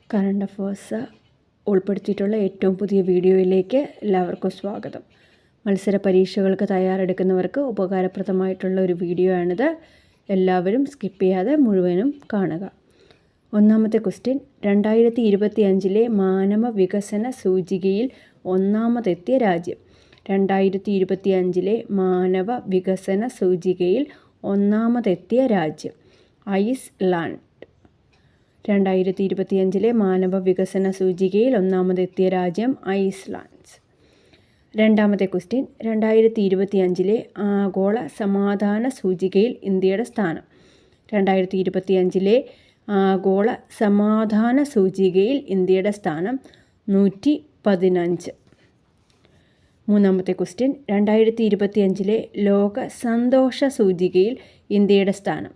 Current affairs ഉൾപ്പെടുത്തിയിട്ടുള്ള ഏറ്റവും പുതിയ വീഡിയോയിലേക്ക് എല്ലാവർക്കും സ്വാഗതം. മത്സര പരീക്ഷകൾക്ക് തയ്യാറെടുക്കുന്നവർക്ക് ഉപകാരപ്രദമായിട്ടുള്ള ഒരു വീഡിയോ ആണിത്. എല്ലാവരും സ്കിപ്പ് ചെയ്യാതെ മുഴുവനും കാണുക. ഒന്നാമത്തെ ക്വസ്റ്റ്യൻ, 2025 മാനവ വികസന സൂചികയിൽ ഒന്നാമതെത്തിയ രാജ്യം. 2025 മാനവ വികസന സൂചികയിൽ ഒന്നാമതെത്തിയ രാജ്യം ഐസ്ലാൻഡ്. 2025 മാനവ വികസന സൂചികയിൽ ഒന്നാമതെത്തിയ രാജ്യം ഐസ്ലാൻഡ്. രണ്ടാമത്തെ ക്വസ്റ്റ്യൻ, 2025 ആഗോള സമാധാന സൂചികയിൽ ഇന്ത്യയുടെ സ്ഥാനം. 2025 ആഗോള സമാധാന സൂചികയിൽ ഇന്ത്യയുടെ സ്ഥാനം 115. മൂന്നാമത്തെ ക്വസ്റ്റ്യൻ, 2025 ലോക സന്തോഷ സൂചികയിൽ ഇന്ത്യയുടെ സ്ഥാനം.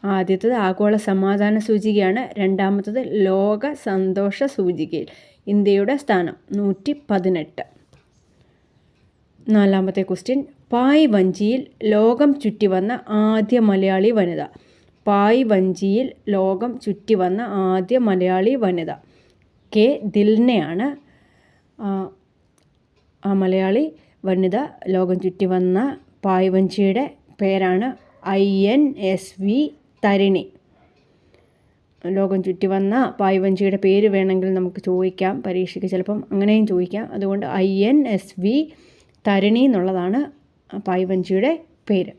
ആദ്യത്തേത് ആഗോള സമാധാന സൂചികയാണ്. രണ്ടാമത്തത് ലോക സന്തോഷ സൂചികയിൽ ഇന്ത്യയുടെ സ്ഥാനം 118. നാലാമത്തെ ക്വസ്റ്റ്യൻ, പായ് വഞ്ചിയിൽ ലോകം ചുറ്റി വന്ന ആദ്യ മലയാളി വനിത. പായ് വഞ്ചിയിൽ ലോകം ചുറ്റി വന്ന ആദ്യ മലയാളി വനിത കെ ദിൽനയാണ്. ആ മലയാളി വനിത ലോകം ചുറ്റി വന്ന പായ് വഞ്ചിയുടെ പേരാണ് INSV തരിണി. ലോകം ചുറ്റി വന്ന പായ് വഞ്ചിയുടെ പേര് വേണമെങ്കിൽ നമുക്ക് ചോദിക്കാം, പരീക്ഷയ്ക്ക് ചിലപ്പം അങ്ങനെയും ചോദിക്കാം. അതുകൊണ്ട് INSV തരിണി എന്നുള്ളതാണ് പായ് വഞ്ചിയുടെ പേര്.